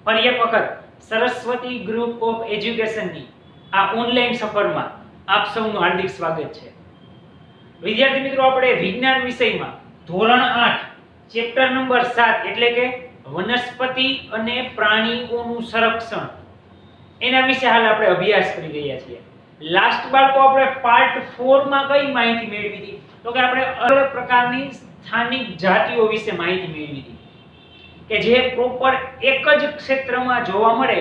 ફરી એક વખત સરસ્વતી ગ્રુપ ઓફ એજ્યુકેશનની આ ઓનલાઈન સફરમાં આપ સૌનું હાર્દિક સ્વાગત છે। વિદ્યાર્થી મિત્રો, આપણે વિજ્ઞાન વિષયમાં ધોરણ 8 ચેપ્ટર નંબર 7 એટલે કે વનસ્પતિ અને પ્રાણીઓનું સંરક્ષણ એના વિશે હાલ આપણે અભ્યાસ કરી રહ્યા છીએ। લાસ્ટ બાર તો આપણે પાર્ટ 4 માં કઈ માહિતી મેળવી હતી? તો કે આપણે અલગ પ્રકારની સ્થાનિક જાતિઓ વિશે માહિતી મેળવી હતી કે જે પ્રોપર એક જ ક્ષેત્રમાં જોવા મળે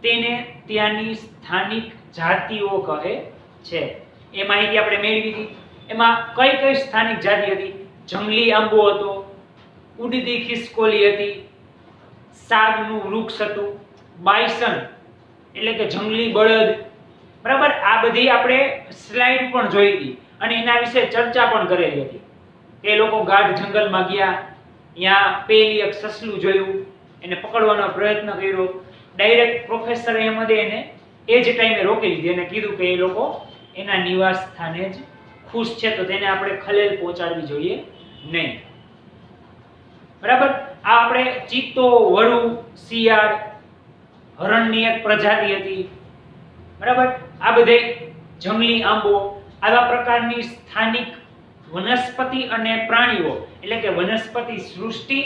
તેને ત્યાંની સ્થાનિક જાતિઓ કહે છે। એ માહિતી આપણે મેળવી હતી। એમાં કઈ કઈ સ્થાનિક જાતિ હતી? જંગલી આંબો હતો, ઉડતી ખિસકોલી હતી, સાગનું વૃક્ષ હતું, બાયસન એટલે કે જંગલી બળદ, બરાબર। આ બધી આપણે સ્લાઇડ પણ જોઈ હતી અને એના વિશે ચર્ચા પણ કરેલી હતી કે લોકો ગાઢ જંગલમાં ગયા, ત્યાં પેલી એક સસલું જોયું, એને પકડવાનો પ્રયત્ન કર્યો, ડાયરેક્ટ પ્રોફેસર અહેમદે એને એ જ ટાઈમે રોકી લીધી અને કીધું કે એ લોકો એના નિવાસ સ્થાને જ ખુશ છે, તો તેને આપણે ખલેલ પહોંચાડવી જોઈએ નહીં, બરાબર। આ આપણે ચિત્તો, વરુ, શિયાળ, હરણની એક પ્રજાતિ હતી, બરાબર। આ બધે જંગલી આંબો, આવા પ્રકારની સ્થાનિક વનસ્પતિ અને પ્રાણીઓ એટલે કે વનસ્પતિ સૃષ્ટિ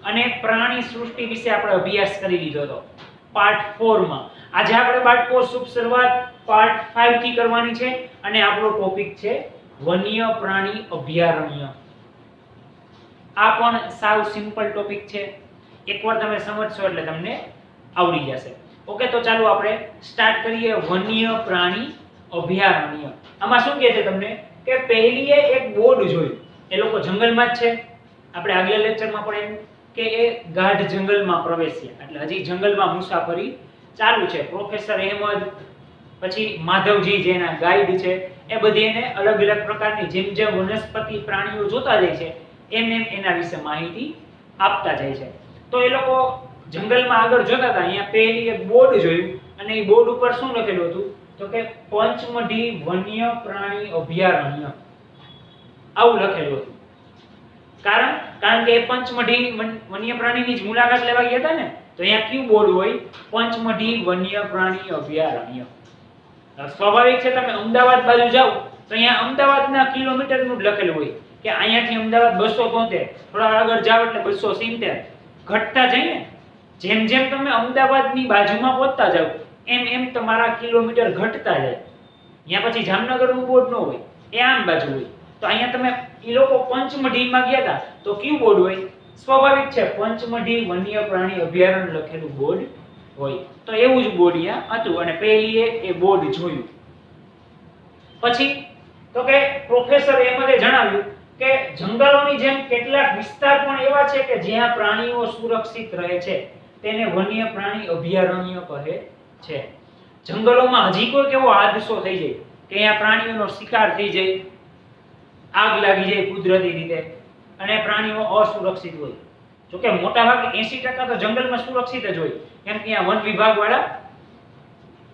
અને પ્રાણી સૃષ્ટિ વિશે આપણે અભ્યાસ કરી લીધો હતો પાર્ટ 4 માં। આજે આપણે બાળકો શુભ શરૂઆત પાર્ટ 5 થી કરવાની છે અને આપણો ટોપિક છે વન્ય પ્રાણી અભયારણ્ય। આ પણ સાવ સિમ્પલ ટોપિક છે, એકવાર તમે સમજશો એટલે તમને આવડી જશે। ઓકે, તો ચાલો આપણે સ્ટાર્ટ કરીએ વન્ય પ્રાણી અભયારણ્ય। આમાં શું કહે છે તમને કે પહેલીએ એક બોર્ડ જોયું, એ લોકો જંગલમાં જ છે, આપણે આગલા લેક્ચરમાં પણ એમ કે એ ગાઢ જંગલમાં પ્રવેશ્યા એટલે હજી જંગલમાં મુસાફરી ચાલુ છે। પ્રોફેસર અહેમદ, પછી માધવજી જેના ગાઈડ છે, એ બધી એને અલગ અલગ પ્રકારની જેમ જેમ વનસ્પતિ પ્રાણીઓ જોતા જાય છે એમ એમ એના વિશે માહિતી આપતા જાય છે। તો એ લોકો જંગલમાં આગળ જોતા હતા, અહીંયા પહેલી એક બોર્ડ જોયું અને એ બોર્ડ ઉપર શું લખેલું હતું તો કે પંચમઢી વન્ય પ્રાણી અભયારણ્ય આવું લખેલું હતું। કારણ કે પંચમઢી વન્ય પ્રાણીની જ મુલાકાત લેવા ગયા હતા ને, તો અહીંયા કયું બોર્ડ હોય? પંચમઢી વન્ય પ્રાણી અભયારણ્ય। સ્વાભાવિક છે, તમે અમદાવાદ બાજુ જાઓ તો અહીંયા અમદાવાદના કિલોમીટરનું જ લખેલું હોય કે અહીંયાથી અમદાવાદ 273, થોડા આગળ જાવ એટલે 270, ઘટતા જઈને જેમ જેમ તમે અમદાવાદની બાજુમાં પહોંચતા જાવ એમ એમ તમારા કિલોમીટર ઘટતા જાય। અહીંયા પછી જામનગરનું બોર્ડ ન હોય, એ આમ બાજુ હોય, તો અહીંયા તમે એ લોકો પંચમઢીમાં ગયા હતા તો કયું બોર્ડ હોય? સ્વાભાવિક છે, પંચમઢી વન્ય પ્રાણી અભયારણ્ય લખેલું બોર્ડ હોય। તો એવું જ બોર્ડ અહીંયા હતું અને પહેલીએ એ બોર્ડ જોયું। પછી તો કે પ્રોફેસર અહેમદે જણાવ્યું કે જંગલોની જેમ કેટલાક વિસ્તાર પણ એવા છે કે જ્યાં પ્રાણીઓ સુરક્ષિત રહે છે, તેને વન્ય પ્રાણી અભયારણ્ય કહે છે। જંગલોમાં હજી કોઈ એવો હાદસો થઈ જાય કે અહીંયા પ્રાણીઓનો શિકાર થઈ જાય, આગ લાગી જાય કુદરતી રીતે અને પ્રાણીઓ અસુરક્ષિત હોય, જોકે મોટા ભાગે 80% તો જંગલમાં સુરક્ષિત જ હોય કેમ કે અહીંયા વન વિભાગ વાળા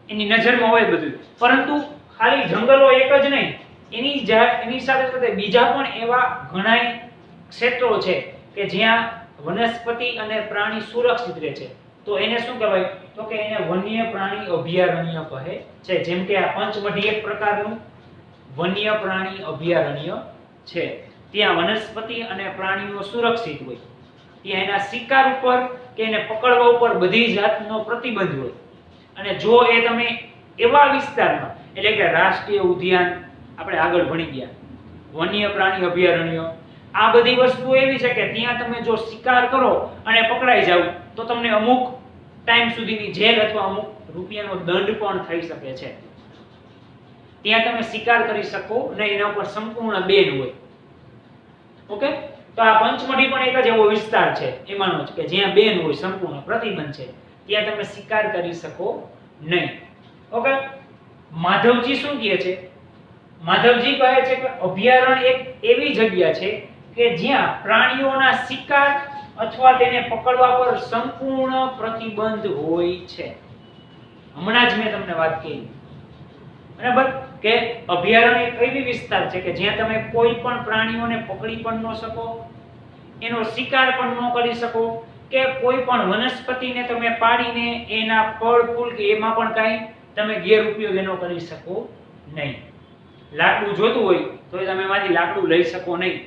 એની નજરમાં હોય બધું, પરંતુ ખાલી જંગલો એક જ નહીં, એની સાથે સાથે બીજા પણ એવા ઘણા ક્ષેત્રો છે કે જ્યાં વનસ્પતિ અને પ્રાણી સુરક્ષિત રહે છે, તો એને શું કહેવાય? તો કે એને વન્ય પ્રાણી અભયારણ્ય કહે છે। જેમ કે આ પંચમઢી એક પ્રકારનું વન્ય પ્રાણી અભયારણ્ય છે, ત્યાં વનસ્પતિ અને પ્રાણીઓ સુરક્ષિત હોય, ત્યાં એના શિકાર ઉપર કે એને પકડવા ઉપર બધી જાતનો પ્રતિબંધ હોય। અને જો એ તમે એવા વિસ્તારમાં એટલે કે રાષ્ટ્રીય ઉદ્યાન આપણે આગળ ભણી ગયા, વન્ય પ્રાણી અભયારણ્ય, આ બધી વસ્તુ એવી છે કે ત્યાં તમે જો શિકાર કરો અને પકડાઈ જાવ તો તમને અમુક ટાઈમ સુધીની જેલ અથવા અમુક રૂપિયાનો દંડ પણ થઈ શકે છે। ત્યાં તમે શિકાર કરી શકો નહીં, એના ઉપર સંપૂર્ણ બેન હોય। ઓકે, તો આ પંચમઢી પણ એક જ એવો વિસ્તાર છે એમાંનો જ કે જ્યાં બેન હોય, સંપૂર્ણ પ્રતિબંધ છે, ત્યાં તમે શિકાર કરી શકો નહીં। ઓકે, માધવજી શું કહે છે? માધવજી કહે છે કે અભયારણ્ય એક એવી જગ્યા છે કે જ્યાં પ્રાણીઓના શિકાર અથવા તેને પકડવા પર સંપૂર્ણ પ્રતિબંધ હોય છે। હમણાં જ મેં તમને વાત કરી, બરાબર, કે અભયારણ્ય એક એવી વિસ્તાર છે કે જ્યાં તમે કોઈ પણ પ્રાણીઓને પકડી પણ ન શકો, એનો શિકાર પણ ન કરી શકો, કે કોઈ પણ વનસ્પતિને તમે પાડીને એના ફળ ફૂલ કે એમાં પણ કાંઈ તમે ગેરઉપયોગ એનો કરી શકો નહીં. લાકડું જોતું હોય તો તમે એમાંથી લાકડું લઈ શકો નહીં.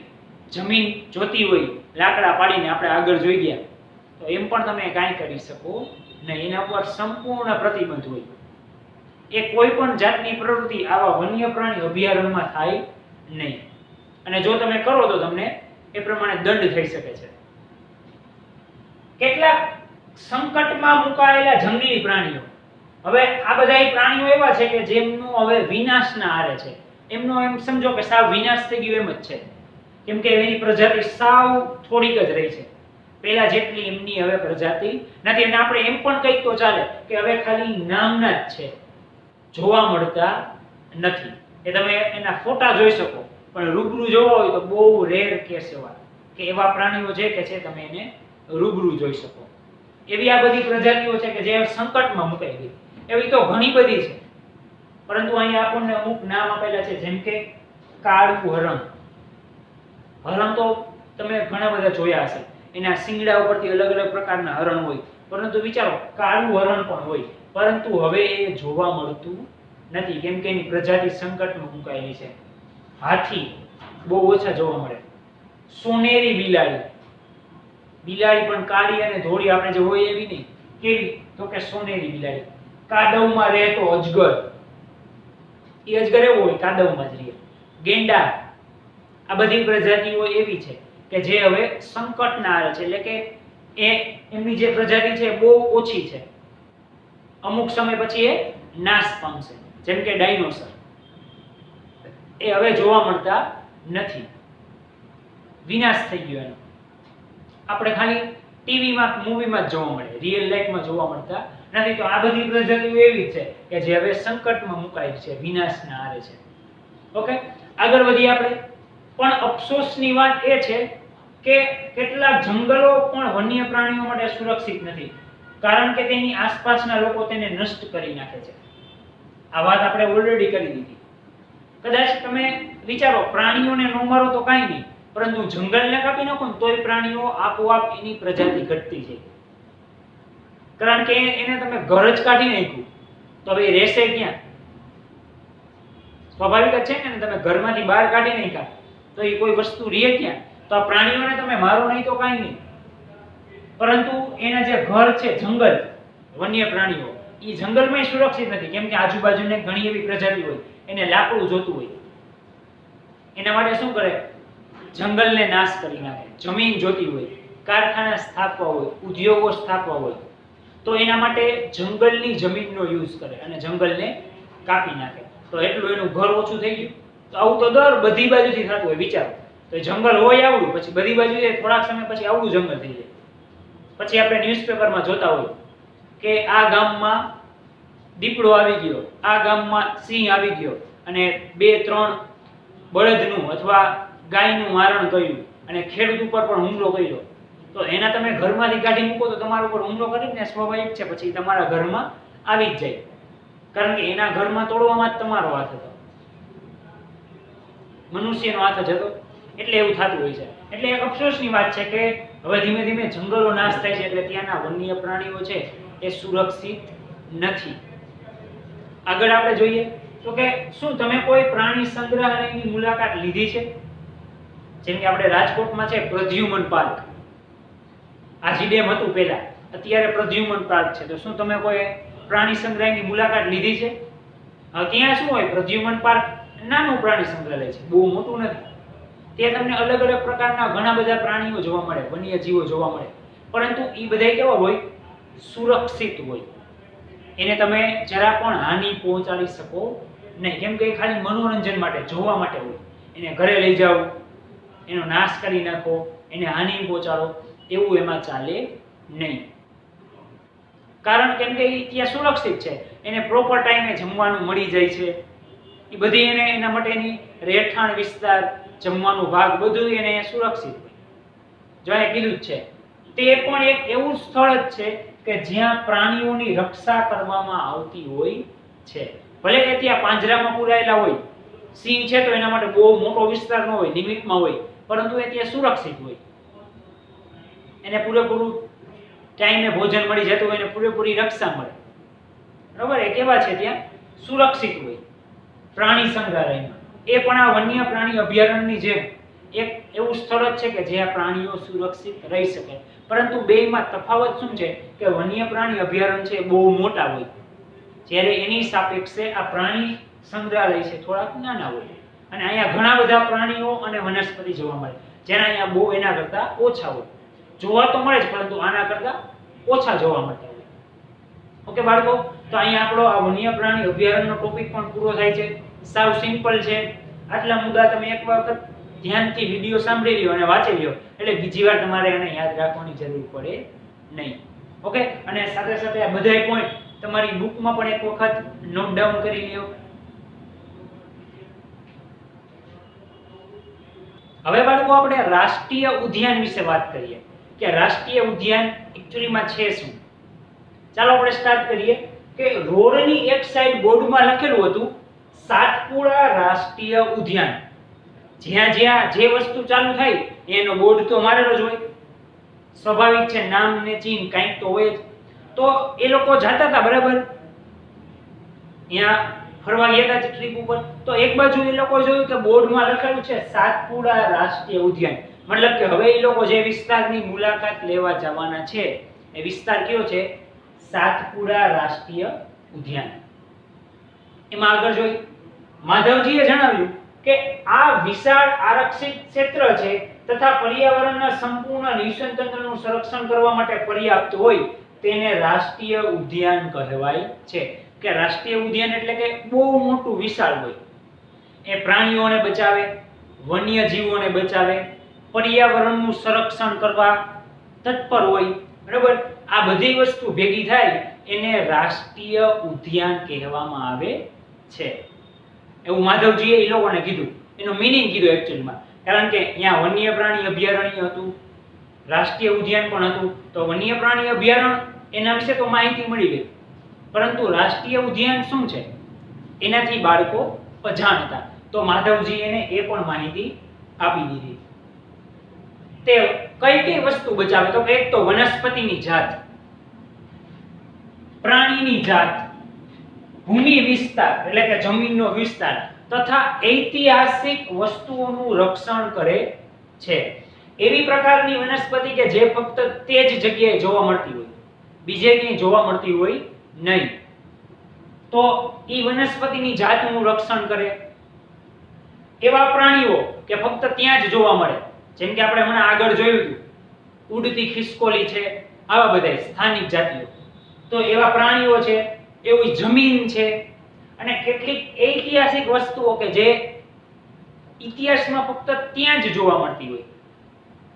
જમીન જોતી હોય લાકડા પાડીને આપણે આગળ જોઈ ગયા તો એમ પણ તમે કાંઈ કરી શકો નહીં. એના ઉપર સંપૂર્ણ પ્રતિબંધ હોય. એ કોઈ પણ જાતની પ્રવૃત્તિ આવા વન્ય પ્રાણી અભયારણ્યમાં થાય નહીં. અને જો તમે કરો તો તમને એ પ્રમાણે દંડ થઈ શકે છે. કેટલાક સંકટમાં મુકાયેલા જંગલી પ્રાણીઓ. હવે આ બધા પ્રાણીઓ એવા છે કે જેમનું હવે વિનાશના આરે છે. એમનો એમ સમજો કે સાવ વિનાશ થઈ ગયો એમ જ છે. કેમ કે એની પ્રજાતિ સાવ થોડીક જ રહી છે. પહેલા જેટલી એમની હવે પ્રજાતિ નથી. અને આપણે એમ પણ કહીએ તો ચાલે કે હવે ખાલી નામના જ છે, જોવા મળતા નથી. એ તમે એના ફોટા જોઈ શકો પણ રૂબરૂ જોવા હોય તો બહુ રેર કેસ એવા કે એવા પ્રાણીઓ જે કે છે તમે એને રૂબરૂ જોઈ શકો. એવી આ બધી પ્રજાતિઓ છે કે જે સંકટમાં મુકાઈ ગઈ. એવી તો ઘણી બધી છે, પરંતુ અહીંયા આપણને અમુક નામ આપેલા છે. જેમ કે કાળું હરણ. હરણ તો તમે ઘણા બધા જોયા હશે. એના શિંગડા ઉપરથી અલગ અલગ પ્રકારના હરણ હોય, પરંતુ વિચારો કાળું હરણ પણ હોય, પરંતુ હવે એ જોવા મળતું નથી. કેમ કે એની પ્રજાતિ સંકટમાં મુકાયેલી છે. હાથી બહુ ઓછા જોવા મળે. સોનેરી બિલાડી. બિલાડી પણ કાળી અને ધોળી આપણે જે હોય એવી નહીં. કેવી? તો કે સોનેરી બિલાડી. કાદવમાં રહેતો અજગર. એ અજગર એવો હોય કાદવમાં જ રહે. ગેંડા. આ બધી પ્રજાતિઓ એવી છે કે જે હવે સંકટના આરે છે. એટલે કે એમની જે પ્રજાતિ છે બહુ ઓછી છે. અમુક સમય પછી એ નાશ પામશે. જેમ કે ડાયનોસર. એ હવે જોવા મળતા નથી. વિનાશ થઈ ગયો એનો. આપણે ખાલી ટીવીમાં મૂવીમાં જ જોવા મળે, રિયલ લાઈફમાં જોવા મળતા નથી. તો આ બધી પ્રજાતિઓ એવી છે કે જે હવે સંકટમાં મુકાઈ છે, વિનાશના આરે છે. ઓકે, આગળ વધીએ આપણે. પણ અફસોસની વાત એ છે કે કેટલાક જંગલો પણ વન્ય પ્રાણીઓ માટે સુરક્ષિત નથી, કારણ કે તેની આસપાસના લોકો તેને નષ્ટ કરી નાખે છે. આ વાત આપણે ઓલરેડી કરી દીધી. કદાચ તમે વિચારો, પ્રાણીઓને ન મારો તો કાંઈ નહીં, પરંતુ જંગલને કાપી નાખો ને તોય પ્રાણીઓ આપોઆપ એની પ્રજાતિ ઘટતી જાય. કારણ કે એને તમે ઘર જ કાઢી નાખ્યું તો હવે રહેશે ક્યાં? સ્વાભાવિક જ છે ને, તમે ઘરમાંથી બહાર કાઢી નાખ્યા તો એ કોઈ વસ્તુ રહે ક્યાં? તો આ પ્રાણીઓને તમે મારો નહીં તો કાંઈ નહીં, પરંતુ એના જે ઘર છે જંગલ, વન્ય પ્રાણીઓ, એ જંગલમાં સુરક્ષિત નથી. કેમ કે આજુબાજુને ઘણી એવી પ્રજાતિ હોય, એને લાકડું જોતું હોય. એના માટે શું કરે? જંગલને નાશ કરી નાખે. જમીન જોતી હોય, કારખાના સ્થાપવા હોય, ઉદ્યોગો સ્થાપવા હોય, તો એના માટે જંગલની જમીનનો યુઝ કરે અને જંગલને કાપી નાખે. તો એટલું એનું ઘર ઓછું થઈ ગયું. તો આવું તો દર બધી બાજુથી થતું હોય. વિચારો, તો જંગલ હોય આવડું, પછી બધી બાજુએ થોડાક સમય પછી આવડું જંગલ થઈ જાય. પછી આપણે ન્યૂઝપેપરમાં જોતા હોય કે આ ગામમાં દીપડો આવી ગયો, આ ગામમાં સિંહ આવી ગયો અને 2-3 બળદનું અથવા ગાયનું મારણ કર્યું અને ખેડૂત ઉપર પણ હુમલો કર્યો. તો એના તમે ઘરમાંથી કાઢી મૂકો તો તમારા ઉપર હુમલો કરીને સ્વાભાવિક છે પછી તમારા ઘરમાં આવી જ જાય. કારણ કે એના ઘરમાં તોડવામાં જ તમારો હાથ હતો, મનુષ્યનો હાથ જ હતો. એટલે એવું થતું હોય છે. એટલે એક અફસોસની વાત છે કે હવે ધીમે ધીમે જંગલો નાશ થાય છે, એટલે ત્યાંના વન્ય પ્રાણીઓ છે એ સુરક્ષિત નથી. આગળ આપણે જોઈએ તો કે શું તમે કોઈ પ્રાણી સંગ્રહાલયની મુલાકાત લીધી છે? જેમ કે આપણે રાજકોટમાં છે પ્રદ્યુમન પાર્ક. આજી ડેમ હતું પહેલા, અત્યારે પ્રદ્યુમન પાર્ક છે. તો શું તમે કોઈ પ્રાણી સંગ્રહાલયની મુલાકાત લીધી છે? હવે ત્યાં શું હોય? પ્રદ્યુમન પાર્ક નાનું પ્રાણી સંગ્રહાલય છે, બહુ મોટું નથી. ત્યાં તમને અલગ અલગ પ્રકારના ઘણા બધા પ્રાણીઓ જોવા મળે, વન્યજીવો જોવા મળે, પરંતુ એ બધા કેવા હોય? સુરક્ષિત હોય. એને તમે જરા પણ હાનિ પહોંચાડી શકો નહીં. કેમ કે એ ખાલી મનોરંજન માટે, જોવા માટે હોય. એને ઘરે લઈ જાઓ, એનો નાશ કરી નાખો, એને હાનિ પહોંચાડો, એવું એમાં ચાલે નહીં. કારણ કેમ કે એ ત્યાં સુરક્ષિત છે. એને પ્રોપર ટાઈમે જમવાનું મળી જાય છે. એ બધી એને એના માટેની રહેઠાણ વિસ્તાર, જમવાનો ભાગ બધું એને સુરક્ષિત હોય. જો એ કીધું જ છે, તે પણ એક એવું સ્થળ જ છે કે જ્યાં પ્રાણીઓની રક્ષા કરવામાં આવતી હોય છે. ભલે કે ત્યાં પાંજરામાં પુરાયેલા હોય, સિંહ છે તો એના માટે બહુ મોટો વિસ્તાર ન હોય, લિમિટમાં હોય, પરંતુ એ ત્યાં સુરક્ષિત હોય. એને પૂરેપૂરું ટાઈમે ભોજન મળી જતું હોય ને પૂરેપૂરી રક્ષા મળે, બરાબર, એ કેવા છે ત્યાં સુરક્ષિત હોય પ્રાણી સંગ્રહાલયમાં. એ પણ આ વન્ય પ્રાણી અભયારણ્યની જેમ એક એવું સ્થળ જ છે કે જ્યાં પ્રાણીઓ સુરક્ષિત રહી શકે. પરંતુ બેયમાં તફાવત શું છે કે વન્ય પ્રાણી અભયારણ્ય છે બહુ મોટા હોય, જ્યારે એની સાપેક્ષે આ પ્રાણી સંગ્રહાલય છે થોડાક નાના હોય. અને અહીંયા ઘણા બધા પ્રાણીઓ અને વનસ્પતિ જોવા મળે, જેના અહીંયા બહુ એના કરતા ઓછા હોય. જોવા તો મળે જ, પરંતુ આના કરતા ઓછા જોવા મળતા હોય. ઓકે બાળકો, તો અહીંયા આપણો આ વન્ય પ્રાણી અભયારણ્યનો ટોપિક પણ પૂરો થાય છે. સાવ સિમ્પલ છે. આટલા મુદ્દા તમે એક વખત ધ્યાનથી વિડિયો સાંભળી લ્યો અને વાંચી લ્યો, એટલે બીજી વાર તમારે એને યાદ રાખવાની જરૂર પડે નહીં. ઓકે, અને સાથે સાથે આ બધાય પોઈન્ટ તમારી બુકમાં પણ એક વખત નોટ ડાઉન કરી લ્યો. હવે બાળકો આપણે રાષ્ટ્રીય ઉદ્યાન વિશે વાત કરીએ કે રાષ્ટ્રીય ઉદ્યાન એક્ચ્યુઅલીમાં છે શું. ચાલો આપણે સ્ટાર્ટ કરીએ કે રોડની એક સાઈડ બોર્ડમાં લખેલું હતું સાતપુડા રાષ્ટ્રીય ઉદ્યાન. જ્યાં જ્યાં જે વસ્તુ ચાલુ થાય એનો બોર્ડ તો મારેલો જ હોય, સ્વાભાવિક છે, નામ ને ચિહ્ન કંઈક તો હોય જ. તો એ લોકો જતા હતા, બરાબર, ત્યાં ફરવા ગયા હતા ટ્રીપ ઉપર. તો એક બાજુ એ લોકો જોયું કે બોર્ડમાં લખેલું છે સાતપુડા રાષ્ટ્રીય ઉદ્યાન, મતલબ કે હવે એ લોકો જે વિસ્તારની મુલાકાત લેવા જવાના છે એ વિસ્તાર કયો છે? સાતપુડા રાષ્ટ્રીય ઉદ્યાન. એમાં આગળ જોઈ માધવજીએ જણાવ્યું કે આ વિશાળ આરક્ષિત ક્ષેત્ર છે તથા પર્યાવરણના સંપૂર્ણ નિસંતનનું સંરક્ષણ કરવા માટે પર્યાપ્ત હોય તેને રાષ્ટ્રીય ઉદ્યાન કહેવાય છે. કે રાષ્ટ્રીય ઉદ્યાન એટલે કે બહુ મોટું વિશાળ હોય, એ પ્રાણીઓને બચાવે, વન્યજીવોને બચાવે, પર્યાવરણનું સંરક્ષણ કરવા તત્પર હોય, બરાબર. આ બધી વસ્તુ ભેગી થાય એને રાષ્ટ્રીય ઉદ્યાન કહેવામાં આવે છે. એવું માધવજીએ એ લોકોને કીધું, એનો મીનિંગ કીધું એક્ચ્યુઅલીમાં. કારણ કે અહીંયા વન્ય પ્રાણી અભયારણ્ય હતું, રાષ્ટ્રીય ઉદ્યાન પણ હતું. તો વન્ય પ્રાણી અભયારણ્ય એના વિશે તો માહિતી મળી ગઈ, પરંતુ રાષ્ટ્રીય ઉદ્યાન શું છે એનાથી બાળકો અજાણ હતા. તો માધવજી એને એ પણ માહિતી આપી દીધી. તે કઈ કઈ વસ્તુ બચાવે? તો એક તો વનસ્પતિની જાત, પ્રાણીની જાત, ભૂમિ વિસ્તાર એટલે કે જમીનનો વિસ્તાર તથા ઐતિહાસિક વસ્તુઓનું રક્ષણ કરે છે. એવી પ્રકારની વનસ્પતિ કે જે ફક્ત તે જ જગ્યાએ જોવા મળતી હોય, બીજે ક્યાંય જોવા મળતી હોય નહીં. તો ઈ વનસ્પતિની જાતનું રક્ષણ કરે. એવા પ્રાણીઓ કે ફક્ત ત્યાં જ જોવા મળે, જેમ કે આપણે હમણાં આગળ જોયું હતું ઉડતી ખિસકોલી છે, આવા બધા સ્થાનિક જાતિઓ. તો એવા પ્રાણીઓ છે, એવી જમીન છે, અને કેટલીક ઐતિહાસિક વસ્તુઓ કે જે ઇતિહાસમાં ફક્ત ત્યાં જ જોવા મળતી હોય,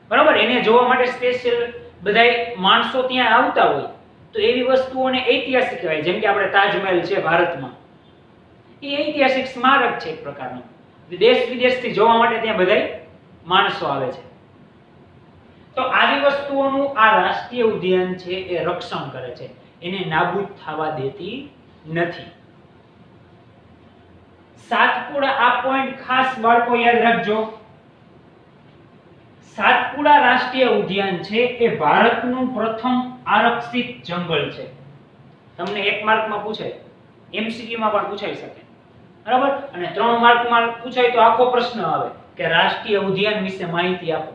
બરાબર. એને જોવા માટે સ્પેશિયલ બધાય માણસો ત્યાં આવતા હોય. તો એવી વસ્તુઓને ઐતિહાસિક કહેવાય. જેમ કે આપણે તાજમહેલ છે ભારતમાં, એ ઐતિહાસિક સ્મારક છે એક પ્રકારનું. દેશ વિદેશથી જોવા માટે ત્યાં બધાય માણસો આવે છે. તો આવી વસ્તુઓનું આ રાષ્ટ્રીય ઉદ્યાન છે એ રક્ષણ કરે છે, એને નાબૂદ થવા દેતી નથી. સાતપુડા, આ પોઈન્ટ ખાસ બાળકો યાદ રાખજો. સાતપુડા રાષ્ટ્રીય ઉદ્યાન છે એ ભારતનું પ્રથમ આરક્ષિત જંગલ છે. તમને 1 માર્કમાં પૂછાય, MCQ માં પણ પૂછાઈ શકે, બરાબર. અને 3 માર્કમાં પૂછાય તો આખો પ્રશ્ન આવે કે રાષ્ટ્રીય ઉદ્યાન વિશે માહિતી આપો,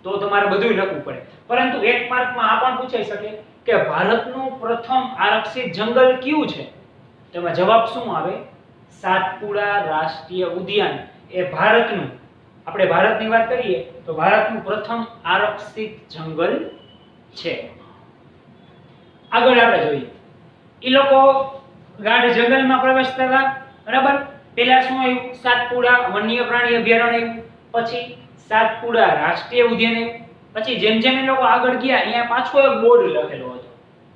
તો તમારે બધું લખવું પડે. પરંતુ 1 માર્કમાં આ પણ પૂછાઈ શકે કે ભારતનું પ્રથમ આરક્ષિત જંગલ કયું છે? તેમાં જવાબ શું આવે? સાતપુડા રાષ્ટ્રીય ઉદ્યાન એ ભારતનું, આપણે ભારતની વાત કરીએ તો ભારતનું પ્રથમ આરક્ષિત જંગલ છે. આગળ આપણે જોઈએ, ઈ લોકો ગાઢ જંગલમાં પ્રવેશતા હતા, બરાબર. પહેલા શું આવ્યું? સાતપુડા વન્ય પ્રાણી અભયારણ્ય આવ્યું, પછી સાતપુડા રાષ્ટ્રીય ઉદ્યાન આવ્યું. પછી જેમ જેમ એ લોકો આગળ ગયા અહીંયા પાછો એક બોર્ડ લખેલો હતો.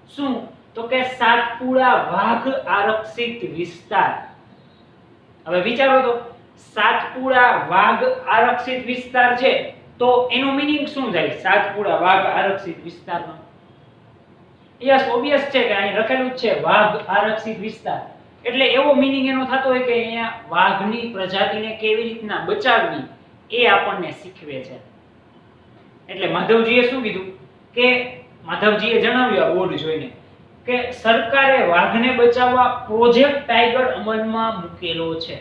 શું? તો કે સાતપુડા વાઘ આરક્ષિત વિસ્તાર. હવે વિચારો તો, સાતપુડા વાઘ આરક્ષિત વિસ્તાર છે તો એનો મીનિંગ શું થાય? સાતપુડા વાઘ આરક્ષિત વિસ્તારનો યસ ઓબવિયસ છે કે અહીં લખેલું જ છે વાઘ આરક્ષિત વિસ્તાર, એટલે એવો મીનિંગ એનો થતો હોય કે અહીંયા વાઘની પ્રજાતિને કેવી રીતના બચાવવી એ આપણને શીખવે છે. એટલે માધવજીએ શું કીધું કે માધવજીએ જણાવ્યું આ બોર્ડ જોઈને કે સરકારે વાઘને બચાવવા પ્રોજેક્ટ ટાઈગર અમલમાં મૂકેલો છે.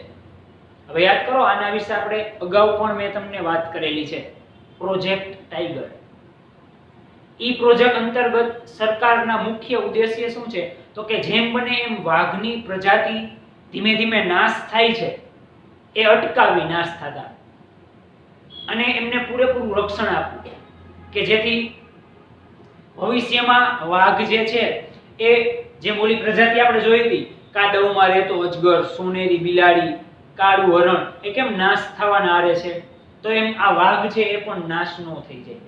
હવે યાદ કરો, આના વિશે આપણે અગાઉ પણ મેં તમને વાત કરેલી છે. પ્રોજેક્ટ ટાઈગર ઈ પ્રોજેક્ટ અંતર્ગત સરકારના મુખ્ય ઉદ્દેશ્ય શું છે તો કે જેમ બને એમ વાઘની પ્રજાતિ ધીમે ધીમે નાશ થાય છે એ અટકાવી નાશ થતા અને એમને પૂરેપૂરું રક્ષણ આપવું કે જેથી ભવિષ્યમાં વાઘ જે છે એ જે મોલી પ્રજાતિ આપણે જોઈ હતી, કાદવમાં રહેતો અજગર, સોનેરી બિલાડી, કાળું હરણ, એ કેમ નાશ થવાના આરે છે, તો એમ આ વાઘ છે એ પણ નાશ ન થઈ જાય.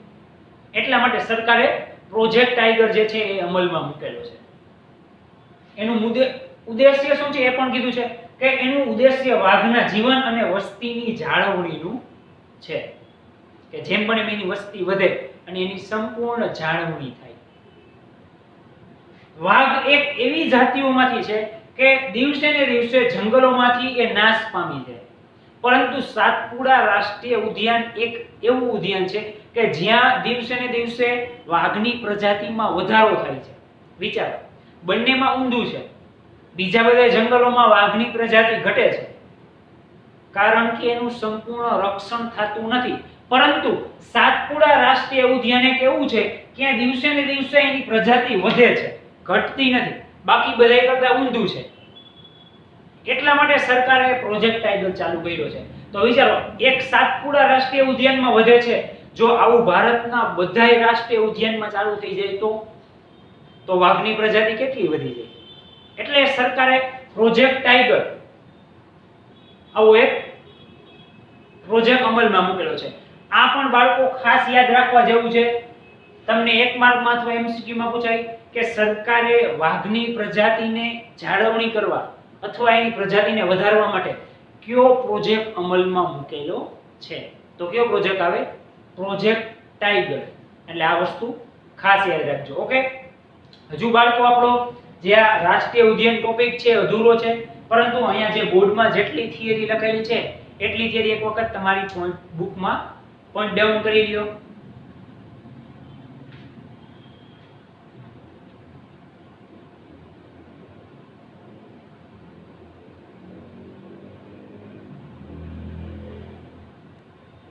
એટલા માટે સરકારે પ્રોજેક્ટ ટાઈગર જે છે એ અમલમાં મૂકેલો છે. એનું ઉદ્દેશ્ય શું છે એ પણ કીધું છે કે એનું ઉદ્દેશ્ય વાઘના જીવન અને વસ્તીની જાળવણીનું છે કે જેમ બને એની વસ્તી વધે અને એની સંપૂર્ણ જાળવણી થાય. વાઘ એક એવી જાતિઓમાંથી છે કે દિવસે ને દિવસે જંગલોમાંથી એ નાશ પામી જાય, પરંતુ સાતપુડા રાષ્ટ્રીય ઉદ્યાન એક એવું ઉદ્યાન છે કે જ્યાં દિવસે ને દિવસે વાઘની પ્રજાતિમાં વધારો થાય છે. વિચારો, બંનેમાં ઊંધું છે. બીજા બધા જંગલોમાં વાઘની પ્રજાતિ ઘટે છે કારણ કે એનું સંપૂર્ણ રક્ષણ થતું નથી, પરંતુ સાતપુડા રાષ્ટ્રીય ઉદ્યાન એક એવું છે કે દિવસે ને દિવસે એની પ્રજાતિ વધે છે, ઘટતી નથી. બાકી બધા કરતા ઊંધું છે. એટલા માટે સરકારે પ્રોજેક્ટ ટાઈગર ચાલુ કર્યો છે. તો વિચારો, એક સાતપુડા રાષ્ટ્રીય ઉદ્યાનમાં વધે છે, જો આવું ભારતના બધાય રાષ્ટ્રીય ઉદ્યાનમાં ચાલુ થઈ જાય તો વાઘની પ્રજાતિ કેટલી વધી જાય. એટલે સરકારે પ્રોજેક્ટ ટાઈગર આવો એક પ્રોજેક્ટ અમલમાં મૂકેલો છે. આ પણ બાળકો ખાસ યાદ રાખવા જેવું છે. તમને એક માર્કમાં અથવા એમસીક્યુ માં પૂછાય કે સરકારે વાઘની પ્રજાતિને જાળવણી કરવા અથવા એની પ્રજાતિને વધારવા માટે કયો પ્રોજેક્ટ અમલમાં મૂકેલો છે, તો કયો પ્રોજેક્ટ આવે? Project tiger. એટલે આ વસ્તુ ખાસ યાદ રાખજો. ઓકે, હજુ બાળકો આપણો જે આ રાષ્ટ્રીય ઉદ્યાન ટોપિક છે અધૂરો છે, પરંતુ અહીંયા જે બોર્ડમાં જેટલી થિયરી લખેલી છે એટલી થિયરી એક વખત તમારી પોઈન્ટ બુકમાં પોઈન્ટ ડાઉન કરી લ્યો.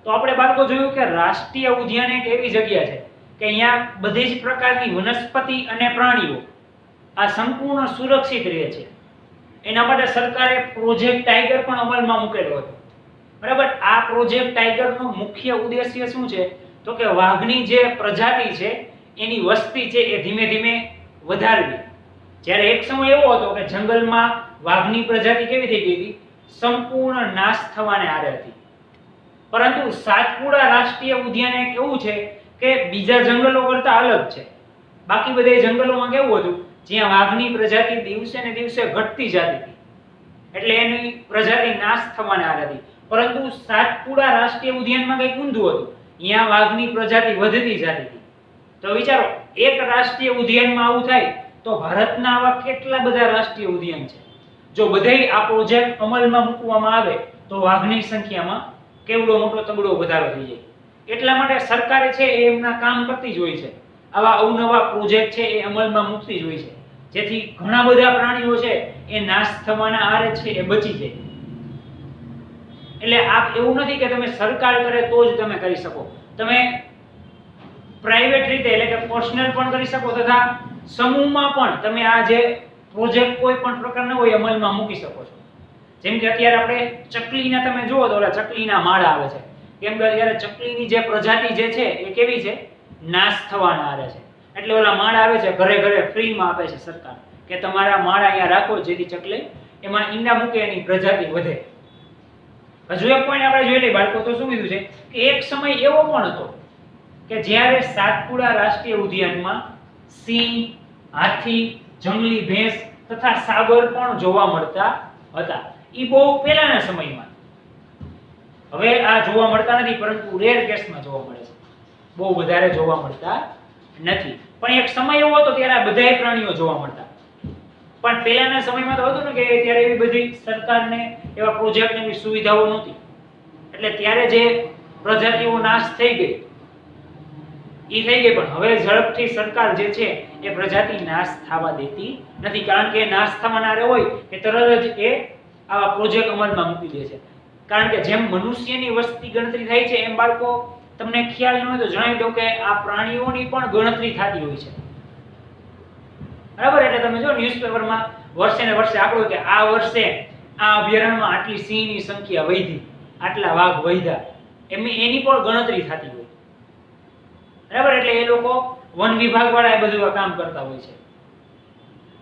તો આપણે બાળકો જોયું કે રાષ્ટ્રીય ઉદ્યાન એક એવી જગ્યા છે કે અહીંયા બધી જ પ્રકારની વનસ્પતિ અને પ્રાણીઓ આ સંપૂર્ણ સુરક્ષિત રહે છે. એના માટે સરકારે પ્રોજેક્ટ ટાઈગર પણ અમલમાં મૂકેલો હતો. બરાબર, આ પ્રોજેક્ટ ટાઈગરનો મુખ્ય ઉદ્દેશ્ય શું છે તો કે વાઘની જે પ્રજાતિ છે એની વસ્તી છે એ ધીમે ધીમે વધારવી. જ્યારે એક સમય એવો હતો કે જંગલમાં વાઘની પ્રજાતિ કેવી થઈ ગઈ હતી? સંપૂર્ણ નાશ થવાને આરે હતી. પરંતુ સાતપુડા રાષ્ટ્રીય ઉદ્યાન એક એવું છે કે બીજા જંગલો કરતા અલગ છે. બાકી બધા જંગલોમાં કેવું હતું? જ્યાં વાઘની પ્રજાતિ દિવસે ને દિવસે ઘટતી જતી હતી, એટલે એની પ્રજાતિ નાશ થવાને આરે હતી. પરંતુ સાતપુડા રાષ્ટ્રીય ઉદ્યાનમાં કંઈક ઊંધું હતું. અહીંયા વાઘની પ્રજાતિ વધતી જતી હતી. તો વિચારો, એક રાષ્ટ્રીય ઉદ્યાનમાં આવું થાય તો ભારતના આવા કેટલા બધા રાષ્ટ્રીય ઉદ્યાન છે. જો બધાય આ પ્રોજેક્ટ અમલમાં મૂકવામાં આવે તો વાઘની સંખ્યામાં કેવડો મોટો તગડો વધારો થઈ જાય. એટલા માટે સરકારે છે એ એમના કામ કરતી જ હોય છે. આવા અવનવા પ્રોજેક્ટ છે એ અમલમાં મૂકતી જ હોય છે, જેથી ઘણા બધા પ્રાણીઓ છે એ નાશ થવાના આરે છે એ બચી જાય. એટલે આ એવું નથી કે તમે સરકાર કરે તો જ તમે કરી શકો. તમે પ્રાઇવેટ રીતે એટલે કે પર્સનલ પણ કરી શકો તથા સમૂહમાં પણ તમે આ જે પ્રોજેક્ટ કોઈ પણ પ્રકારનો હોય અમલમાં મૂકી શકો છો. જેમ કે અત્યારે આપણે ચકલીના તમે જુઓ તો ઓલા ચકલીના માળા આવે છે. કેમ કે અત્યારે ચકલીની જે પ્રજાતિ જે છે એ કેવી છે? નાશ થવાના આરે છે. એટલે ઓલા માળા આવે છે, ઘરે ઘરે ફ્રીમાં આપે છે સરકાર કે તમારા માળા અહીંયા રાખો જેથી ચકલી એમાં ઈંડા મૂકે એની પ્રજાતિ વધે. હજુ એક પોઈન્ટ આપણે જોઈ લઈએ બાળકો, તો શું કીધું છે કે એક સમય એવો પણ હતો કે જ્યારે સાતપુડા રાષ્ટ્રીય ઉદ્યાનમાં સિંહ, હાથી, જંગલી ભેંસ તથા સાબર પણ જોવા મળતા હતા. ઈ બહુ પહેલાના સમયમાં. હવે આ જોવા મળતા નથી, પરંતુ રેર કેસમાં જોવા મળે છે. બહુ વધારે જોવા મળતા નથી. પણ એક સમય એવો હતો ત્યારે આ બધાય પ્રાણીઓ જોવા મળતા. પણ પહેલાના સમયમાં તો હતું ને કે ત્યારે એવી બધી સરકારને એવા પ્રોજેક્ટની એવી સુવિધાઓ નહોતી. એટલે ત્યારે જે પ્રજાતિઓ નાશ થઈ ગઈ ઈ થઈ ગઈ, પણ હવે ઝડપથી સરકાર જે છે એ પ્રજાતિ નાશ થવા દેતી નથી, કારણ કે નાશ થવાના હોય કે તરત જ એ આવા પ્રોજેક્ટ અમલમાં મૂકી દે છે. કારણ કે જેમ મનુષ્યની વસ્તી ગણતરી થાય છે એમ બાળકો તમને ખ્યાલ ન હોય તો જણાવી દઉં કે આ પ્રાણીઓની પણ ગણતરી થતી હોય છે, બરાબર. એટલે તમે જો ન્યૂઝપેપરમાં વર્ષે ને વર્ષે આંકડો કે આ વર્ષે આ અભયારણ્યમાં આટલી સિંહની સંખ્યા વધી, આટલા વાઘ વધ્યા, એની પણ ગણતરી થતી હોય, બરાબર. એટલે એ લોકો વન વિભાગ વાળા એ બધું આ કામ કરતા હોય છે.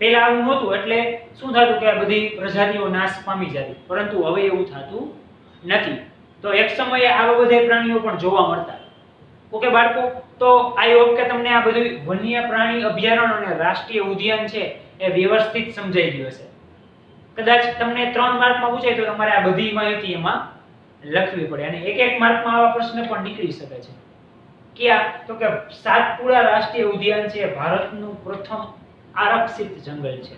પહેલા આવું નહોતું, એટલે શું થતું કે આ બધી પ્રજાતિઓ નાશ પામી જતી, પરંતુ હવે એવું થતું નથી. તો એક સમયે આવા બધા પ્રાણીઓ પણ જોવા મળતા. ઓકે બાળકો, તો આઈ હોપ કે તમને આ બધું વન્ય પ્રાણી અભયારણ્ય અને રાષ્ટ્રીય ઉદ્યાન છે એ વ્યવસ્થિત સમજાઈ ગયું હશે. કદાચ તમને 3 માર્કમાં પૂછાય તો તમારે આ બધી માહિતી એમાં લખવી પડે, અને એક માર્કમાં આવા પ્રશ્ન પણ નીકળી શકે છે. ક્યાં? તો કે સાતપુડા રાષ્ટ્રીય ઉદ્યાન છે ભારતનું પ્રથમ આરક્ષિત જંગલ છે.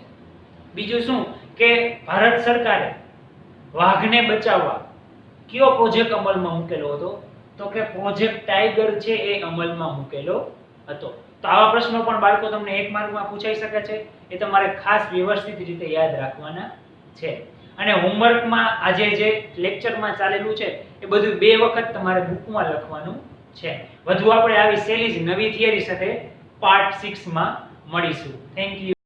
બીજું શું કે ભારત સરકારે વાઘને બચાવવા કયો પ્રોજેક્ટ અમલમાં મૂકેલો હતો? તો કે પ્રોજેક્ટ ટાઈગર છે એ અમલમાં મૂકેલો હતો. તો આવા પ્રશ્નો પણ બાળકો તમને 1 માર્કમાં પૂછાઈ શકે છે, એ તમારે ખાસ વ્યવસ્થિત રીતે યાદ રાખવાના છે. અને હોમવર્કમાં આજે જે લેક્ચરમાં ચાલેલું છે એ બધું 2 વખત તમારે બુકમાં લખવાનું છે. વધુ આપણે આવી સહેલી જ નવી થિયરી સાથે પાર્ટ 6 માં મળીશું. Thank you.